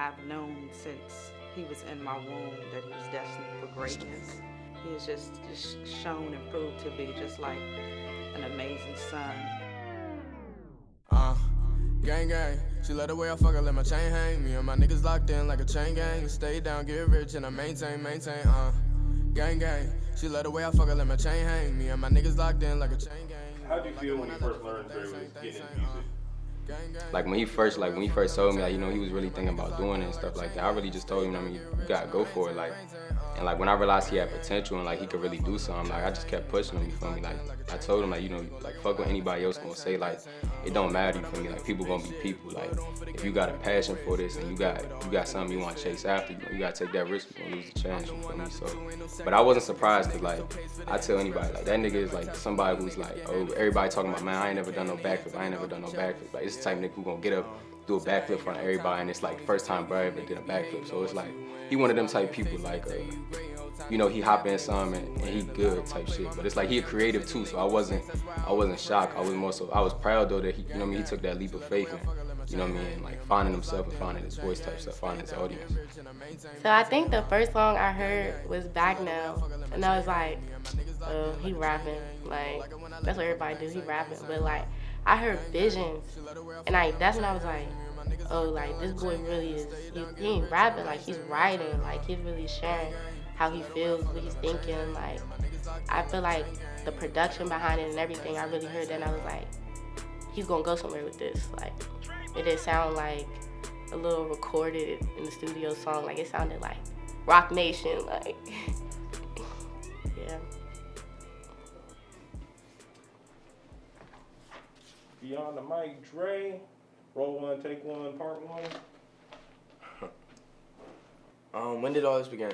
I've known since he was in my womb that he was destined for greatness. He has just shown and proved to be just like an amazing son. Uh, gang gang. She let the way I fuck her, let my chain hang. Me and my niggas locked in like a chain gang. Stay down, get rich, and I maintain. Gang gang. She let the way I fuck her, let my chain hang. Me and my niggas locked in like a chain gang. How did you feel when you first learned Dre was getting into music? Like when he first told me, like, he was really thinking about doing it and stuff like that. I really just told him, you gotta go for it, like. And like when I realized he had potential and like he could really do something, like I just kept pushing him. You feel me? Like I told him, like, like fuck what anybody else gonna say. Like it don't matter. You feel me? Like people gonna be people. Like if you got a passion for this and you got something you want to chase after, you gotta take that risk. You gonna lose the chance. You feel me? So, but I wasn't surprised because like I tell anybody, like that nigga is like somebody who's like, oh, everybody talking about, man, I ain't never done no backflip. Like it's the type of nigga who gonna get up, do a backflip in front of everybody, and it's like the first time bro ever did a backflip. So it's like he one of them type people, like he hop in some and he good type shit. But it's like he a creative too, so I wasn't shocked. I was more so, I was proud though that he took that leap of faith and like finding himself and finding his voice type stuff, finding his audience. So I think the first song I heard was Back Now, and I was like, oh, he rapping, like that's what everybody do, he rapping. But like I heard Visions, and that's when I was like, oh, like this boy really is, he ain't rapping, like he's writing, like he's really sharing how he feels, what he's thinking. Like I feel like the production behind it and everything, I really heard that and I was like, he's gonna go somewhere with this. Like it didn't sound like a little recorded in the studio song, like it sounded like Rock Nation, like yeah. Beyond the mic, Dre. Roll one, take one, part one. When did all this begin?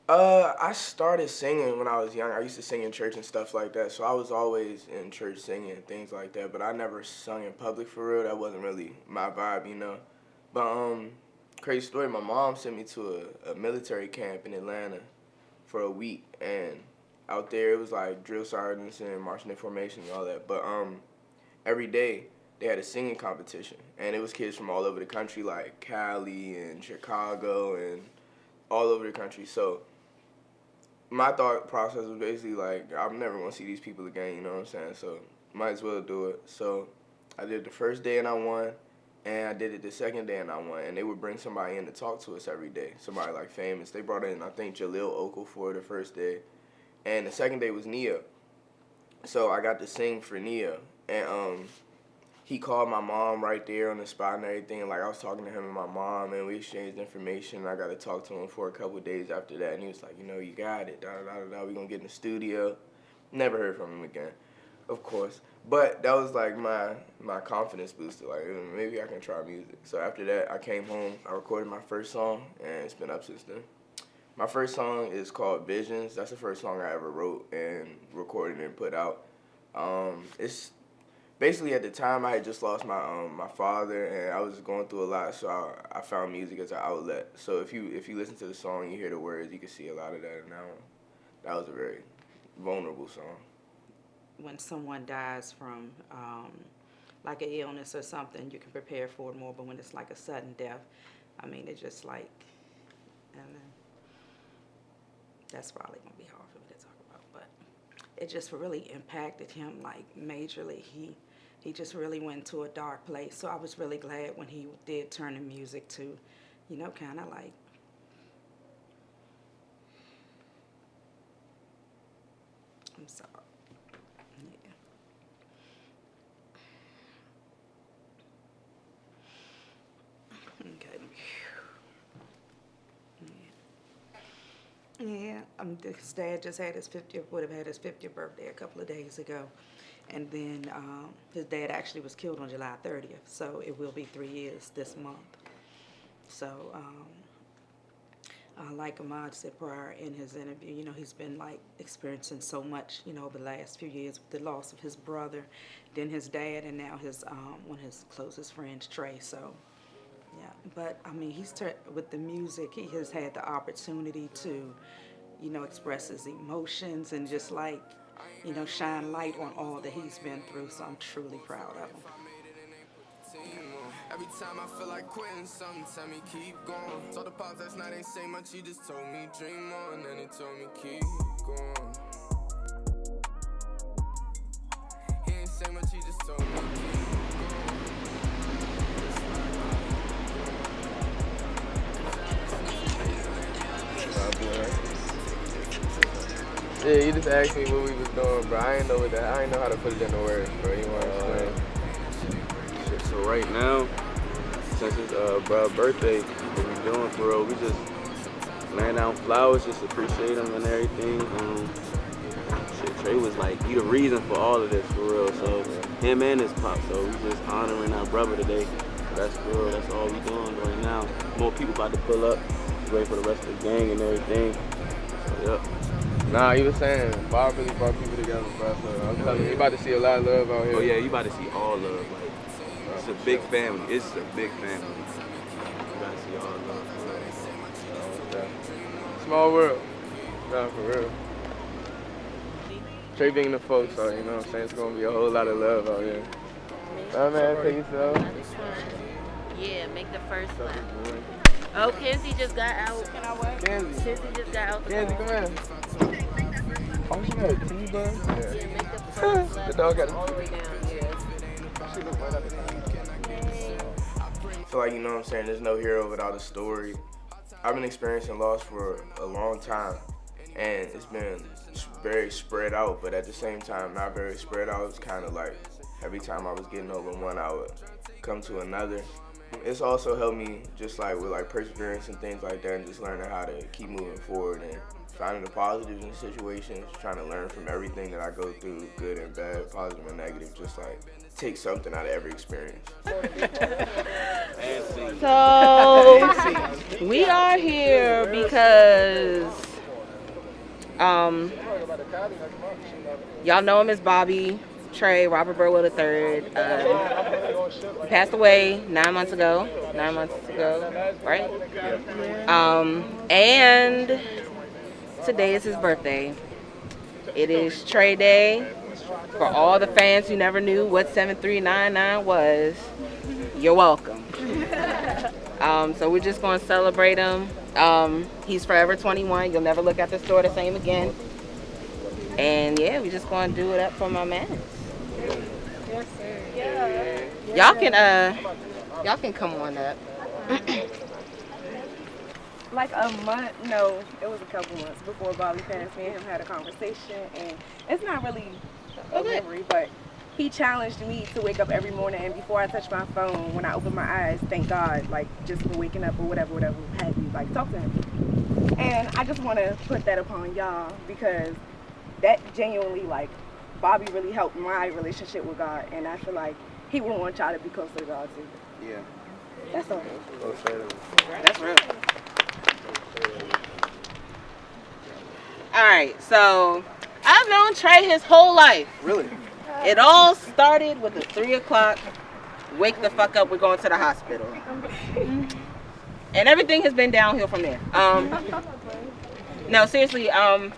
I started singing when I was young. I used to sing in church and stuff like that, so I was always in church singing and things like that, but I never sung in public for real. That wasn't really my vibe. But, crazy story, my mom sent me to a military camp in Atlanta for a week, and out there it was like drill sergeants and marching in formation and all that, but, every day they had a singing competition, and it was kids from all over the country, like Cali and Chicago and all over the country. So my thought process was basically like, I'm never gonna see these people again, you know what I'm saying? So might as well do it. So I did it the first day and I won, and I did it the second day and I won. And they would bring somebody in to talk to us every day, somebody like famous. They brought in, I think, Jaleel Okafor the first day, and the second day was Nia. So I got to sing for Nia, and he called my mom right there on the spot and everything. Like I was talking to him and my mom, and we exchanged information. I got to talk to him for a couple of days after that, and he was like, you got it. We gonna get in the studio. Never heard from him again, of course. But that was like my confidence booster. Like maybe I can try music. So after that, I came home. I recorded my first song, and it's been up since then. My first song is called Visions. That's the first song I ever wrote and recorded and put out. It's basically, at the time, I had just lost my father, and I was going through a lot, so I found music as an outlet. So if you listen to the song, you hear the words, you can see a lot of that in that one. That was a very vulnerable song. When someone dies from like an illness or something, you can prepare for it more. But when it's like a sudden death, I mean, it's just like, and that's probably gonna be hard for me to talk about. But it just really impacted him like majorly. He just really went to a dark place. So I was really glad when he did turn to music to, kind of like, I'm sorry. Yeah. Okay. Yeah, his dad just had would have had his 50th birthday a couple of days ago. And then his dad actually was killed on July 30th, so it will be 3 years this month. So, like Ahmad said prior in his interview, he's been like experiencing so much, over the last few years with the loss of his brother, then his dad, and now his one of his closest friends, Trey. So, yeah, but I mean, with the music, he has had the opportunity to, express his emotions and just like, shine light on all that he's been through. So I'm truly proud of him. Every time I feel like quitting, something tell me keep going. Told the pops last night ain't say much, he just told me dream on, and he told me keep going. He ain't say much, he just told me keep Yeah, you just asked me what we was doing, bro. I ain't know how to put it into words, bro. You want to explain? Shit, so right now, since it's bro birthday, what we doing for real, we just laying down flowers, just appreciate him and everything. Shit, Trey was like, he the reason for all of this for real. So him and his pop, so we just honoring our brother today. So that's for real, that's all we doing right now. More people about to pull up, wait for the rest of the gang and everything. So yep. Nah, you was saying Bob really brought people together, bro. So I'm telling you, you about to see a lot of love out here. Oh yeah, you about to see all love. Like, it's a big family. It's a big family. You about to see all love. Yeah. Small world. Nah, for real. Trey being the folks, so you know what I'm saying? It's gonna be a whole lot of love out here. Nah, man, take yourself. Yeah, make the first lap. Oh, Kenzie just got out. Can I work? Kenzie just got out. Kenzie, come in. Oh, she got a T-bun? Yeah. Yeah, make the first lap. The dog got all the way down, yeah. She look right at the time. I feel like, you know what I'm saying, there's no hero without a story. I've been experiencing loss for a long time, and it's been very spread out, but at the same time, not very spread out. It's kind of like every time I was getting over one, I would come to another. It's also helped me just like with like perseverance and things like that, and just learning how to keep moving forward and finding the positives in situations, trying to learn from everything that I go through, good and bad, positive and negative, just like take something out of every experience. So we are here because y'all know him as Bobby, Trey, Robert Burwell III. He passed away 9 months ago. 9 months ago, right? And today is his birthday. It is Trey Day. For all the fans who never knew what 7399 was, you're welcome. So we're just going to celebrate him. He's forever 21. You'll never look at the store the same again. And yeah, we're just going to do it up for my man. Yes, sir. Yeah. Y'all can come on up. Like a month, no, it was a couple months before Bobby passed. Me and him had a conversation, and it's not really a memory, but he challenged me to wake up every morning, and before I touch my phone, when I open my eyes, thank God, like just for waking up or whatever have you, like talk to him. And I just want to put that upon y'all because that genuinely, like, Bobby really helped my relationship with God, and I feel like he would want y'all to be closer to God too. Yeah. That's all. That's real. All right, so I've known Trey his whole life. Really? It all started with the 3 o'clock, wake the fuck up, we're going to the hospital. And everything has been downhill from there. No, seriously, I've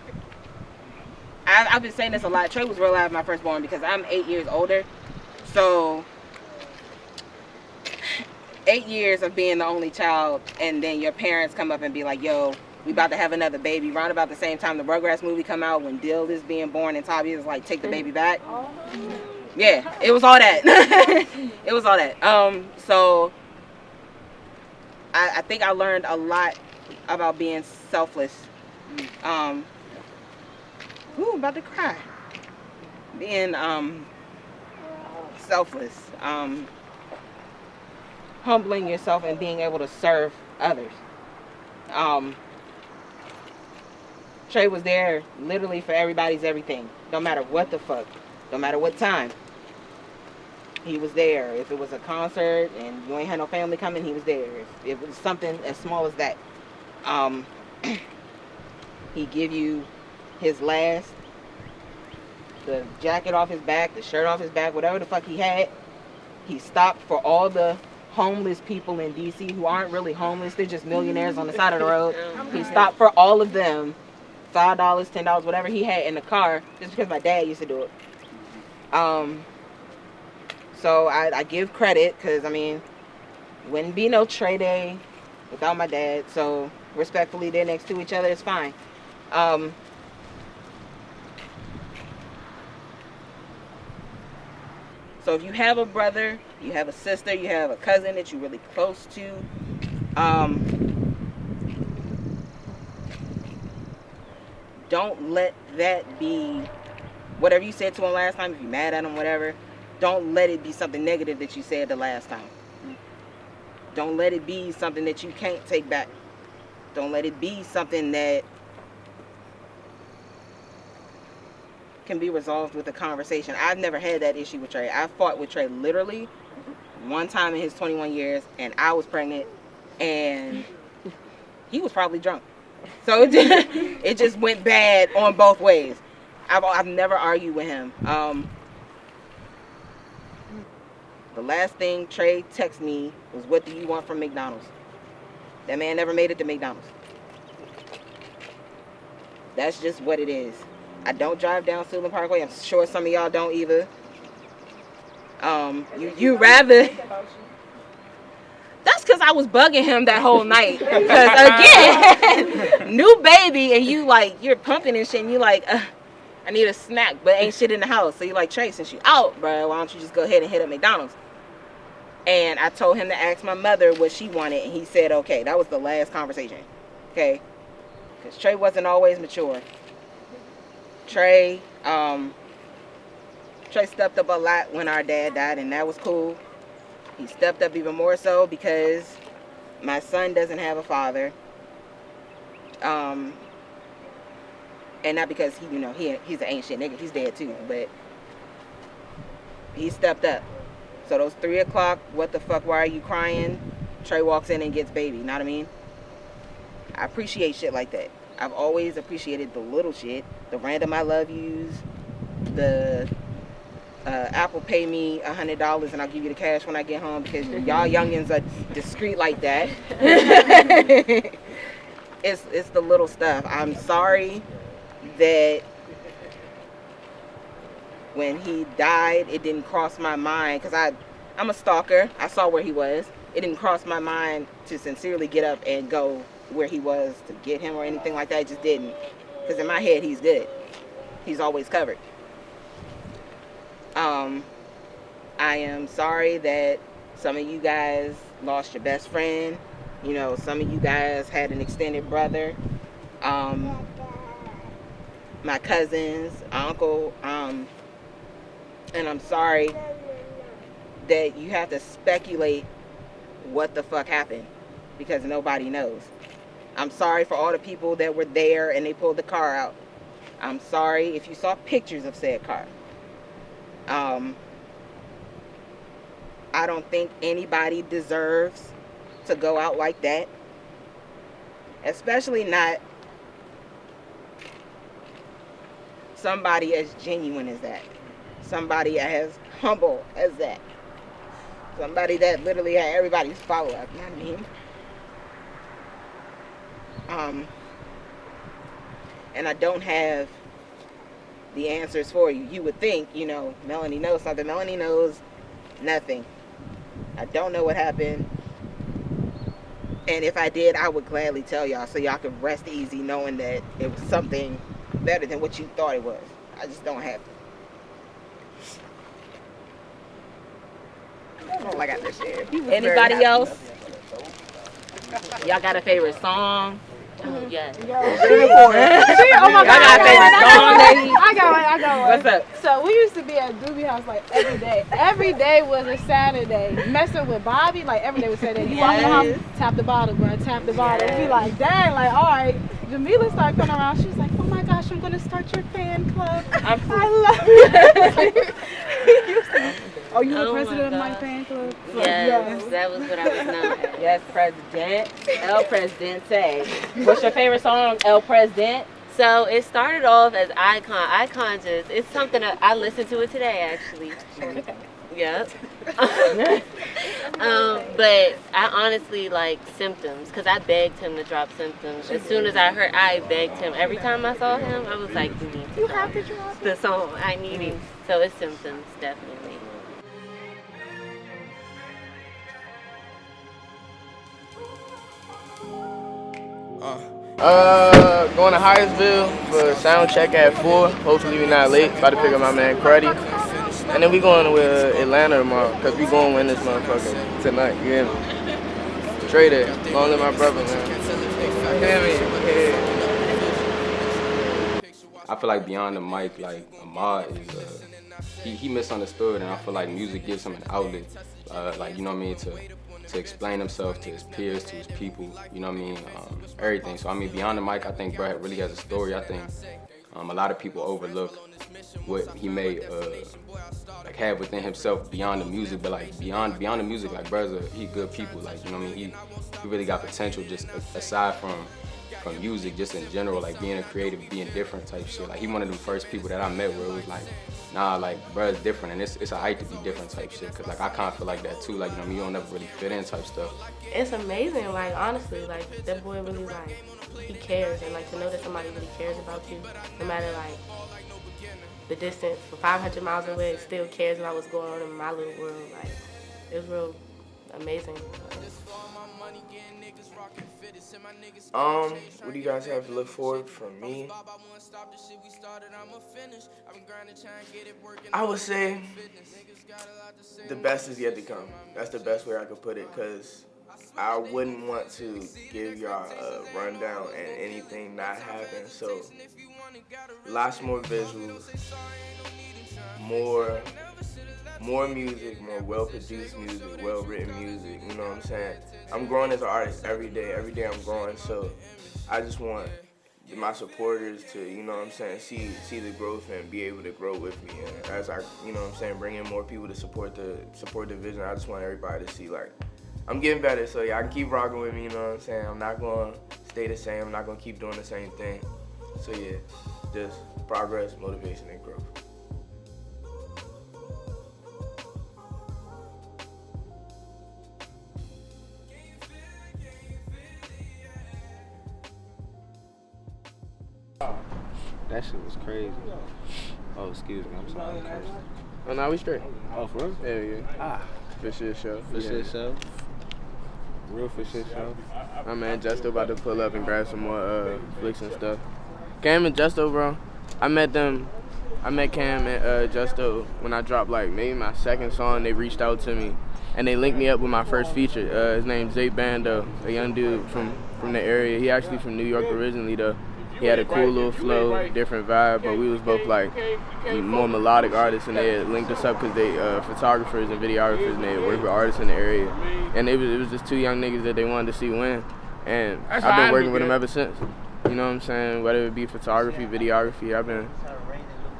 been saying this a lot. Trey was real live my firstborn because I'm 8 years older. So 8 years of being the only child, and then your parents come up and be like, yo, we about to have another baby. Round about the same time the Rugrats movie come out, when Dill is being born and Toby is like, take the baby back. Yeah, it was all that. It was all that. So I think I learned a lot about being selfless. Ooh, about to cry. Being selfless. Humbling yourself and being able to serve others. Trey was there literally for everybody's everything. No matter what the fuck. No matter what time. He was there. If it was a concert and you ain't had no family coming, he was there. If it was something as small as that. He give you his last, the jacket off his back, the shirt off his back, whatever the fuck he had. He stopped for all the homeless people in DC who aren't really homeless. They're just millionaires on the side of the road. He stopped for all of them. $5, $10, whatever he had in the car, just because my dad used to do it. So I give credit, because I mean, Wouldn't be no Trey Day without my dad. So respectfully, they're next to each other. It's fine. So if you have a brother, you have a sister, you have a cousin that you're really close to, don't let that be whatever you said to him last time. If you're mad at him, whatever, don't let it be something negative that you said the last time. Don't let it be something that you can't take back. Don't let it be something that can be resolved with a conversation. I've never had that issue with Trey. I fought with Trey literally one time in his 21 years, and I was pregnant, and he was probably drunk. So it just went bad on both ways. I've never argued with him. The last thing Trey texted me was, "What do you want from McDonald's?" That man never made it to McDonald's. That's just what it is. I don't drive down Suitland Parkway. I'm sure some of y'all don't either. You rather... That's because I was bugging him that whole night. Because again, new baby, and you're pumping and shit, and you like, I need a snack, but ain't shit in the house. So you're like, Trey, since you out, bro, why don't you just go ahead and hit up McDonald's? And I told him to ask my mother what she wanted, and he said, okay. That was the last conversation. Okay? Because Trey wasn't always mature. Trey stepped up a lot when our dad died, and that was cool. He stepped up even more so because my son doesn't have a father. And not because he's an ain't shit nigga. He's dead too, but he stepped up. So those 3 o'clock, what the fuck, why are you crying? Trey walks in and gets baby, know what I mean? I appreciate shit like that. I've always appreciated the little shit, the random I love yous, the Apple pay me $100 and I'll give you the cash when I get home because y'all youngins are discreet like that. It's the little stuff. I'm sorry that when he died, it didn't cross my mind because I'm a stalker. I saw where he was. It didn't cross my mind to sincerely get up and go where he was to get him or anything like that. It just didn't. Because in my head, he's good. He's always covered. I am sorry that some of you guys lost your best friend. You know, some of you guys had an extended brother. My cousins, uncle, and I'm sorry that you have to speculate what the fuck happened because nobody knows. I'm sorry for all the people that were there and they pulled the car out. I'm sorry if you saw pictures of said car. I don't think anybody deserves to go out like that. Especially not somebody as genuine as that. Somebody as humble as that. Somebody that literally had everybody's follow-up, you know what I mean? And I don't have the answers for you. You would think, Melanie knows something. Melanie knows nothing. I don't know what happened. And if I did, I would gladly tell y'all so y'all could rest easy knowing that it was something better than what you thought it was. I just don't have it. Oh, I got this shit. Anybody else? Y'all got a favorite song? Yes. Oh my God. I got one. What's up? So we used to be at Doobie House like every day. Every day was a Saturday. Messing with Bobby, like every day was Saturday. You walk in the house, tap the bottle, bro, tap the bottle. We like, dang, like, all right. Jamila started coming around. She was like, oh my gosh, I'm gonna start your fan club. I love it. Oh, you were president of my fan club? Yes, that was what I was known as. Yes, President. El Presidente. What's your favorite song, El President? So it started off as Icon. Icon just, it's something that I listened to it today, actually. Yep. But I honestly like Symptoms because I begged him to drop Symptoms. As soon as I begged him. Every time I saw him, I was like, you have to drop the song. I need it. So it's Symptoms, definitely. Going to Hyattsville for sound check at 4. Hopefully we're not late. About to pick up my man Cruddy. And then we going to Atlanta tomorrow, because we going to win this motherfucker tonight. You hear me? Trey there. Long live my brother, man. You hear me? Yeah. I feel like beyond the mic, like Ahmad is, he misunderstood, and I feel like music gives him an outlet, like, you know what I mean, to explain himself to his peers, to his people, you know what I mean, everything. So I mean, beyond the mic, I think Brad really has a story. I think a lot of people overlook what he may like have within himself beyond the music, but like beyond the music, like brothers, he good people, like, you know what I mean, he really got potential just aside from music, just in general, like being a creative, being different type shit. Like he one of the first people that I met where it was like, nah, like bruh's different, and it's a height to be different type shit. Cause like I kind of feel like that too. Like, you know, you don't never really fit in type stuff. It's amazing, like honestly, like that boy really like he cares, and like to know that somebody really cares about you, no matter like the distance, for 500 miles away, still cares about what's going on in my little world. Like it's real amazing. What do you guys have to look forward from me? I would say the best is yet to come. That's the best way I could put it, because I wouldn't want to give y'all a rundown and anything not happen. So lots more visuals, more music, more well-produced music, well-written music, you know what I'm saying? I'm growing as an artist every day I'm growing, so I just want my supporters to, you know what I'm saying, see the growth and be able to grow with me. And as I, you know what I'm saying, bring in more people to support the vision, I just want everybody to see, like, I'm getting better, so y'all can keep rocking with me, you know what I'm saying? I'm not going to stay the same, I'm not going to keep doing the same thing. So yeah, just progress, motivation, and growth. That shit was crazy. Oh, excuse me, I'm sorry. Oh, no, we straight. Oh, for real? Yeah. Ah. For shit show. For shit show. Real for shit show. My man Justo about to pull up and grab some more flicks and stuff. Cam and Justo, bro. I met Cam and Justo when I dropped like maybe my second song. They reached out to me and they linked me up with my first feature. His name's Zay Bando, a young dude from the area. He actually from New York originally though. He had a cool little flow, different vibe, but we was both like more melodic artists, and they had linked us up because they photographers and videographers, and they work with artists in the area. And it was just two young niggas that they wanted to see win, and I've been working with them ever since. You know what I'm saying? Whether it be photography, videography,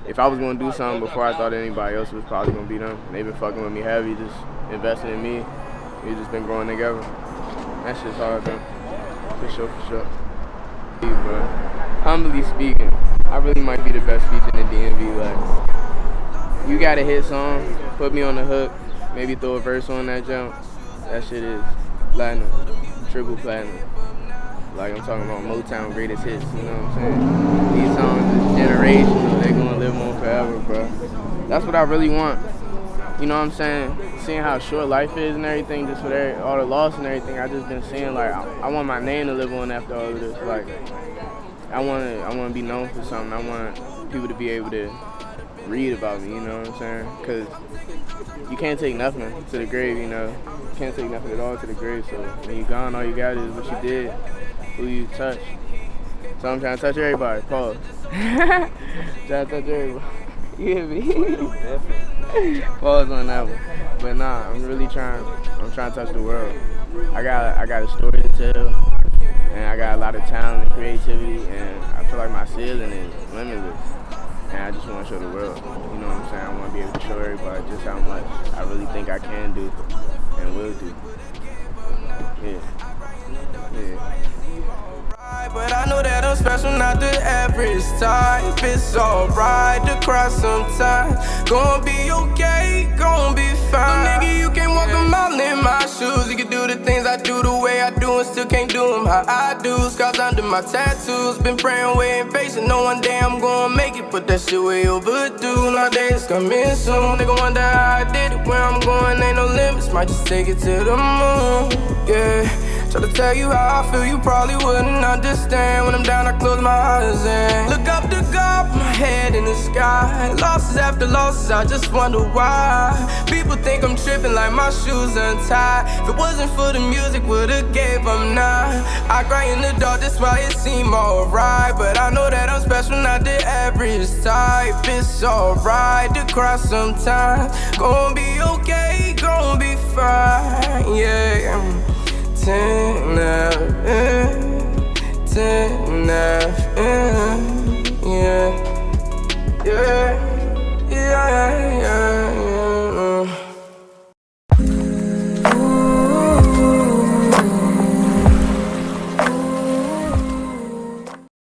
if I was gonna do something before I thought anybody else was probably gonna be them. And they've been fucking with me heavy, just investing in me. We just been growing together. That shit's hard though. For sure. But humbly speaking, I really might be the best feature in the DMV. Like, you got a hit song, put me on the hook, maybe throw a verse on that jump. That shit is platinum, triple platinum. Like, I'm talking about Motown greatest hits, you know what I'm saying? These songs is generational, they gonna live on forever, bro. That's what I really want. You know what I'm saying? Seeing how short life is and everything, just with all the loss and everything, I just been seeing, like, I want my name to live on after all of this. Like, I want to be known for something. I want people to be able to read about me, you know what I'm saying? Because you can't take nothing to the grave, you know? You can't take nothing at all to the grave, so when you're gone, all you got is what you did, who you touched. So I'm trying to touch everybody, pause. Trying to touch everybody. You hear me? Pause on that one. But nah, I'm trying to touch the world. I got a story to tell, and I got a lot of talent and creativity, and I feel like my ceiling is limitless. And I just want to show the world, you know what I'm saying? I want to be able to show everybody just how much I really think I can do and will do. Yeah. But I know that I'm special, not the average type. It's alright to cry sometimes. Gonna be okay, gonna be fine. No nigga, you can't walk a mile in my shoes. You can do the things I do the way I do and still can't do them how I do. Scars under my tattoos, been praying, waiting, patient. Know one day I'm gonna make it, but that shit way overdue. Nowadays coming soon. Nigga wonder how I did it, where I'm going, ain't no limits. Might just take it to the moon, yeah. Try to tell you how I feel, you probably wouldn't understand. When I'm down, I close my eyes and look up to God, put my head in the sky. Losses after losses, I just wonder why. People think I'm tripping like my shoes untied. If it wasn't for the music, would've gave up now. I cry in the dark, that's why it seem alright. But I know that I'm special, not the average type. It's alright to cry sometimes. Gonna be okay, gonna be fine, yeah. Tonight,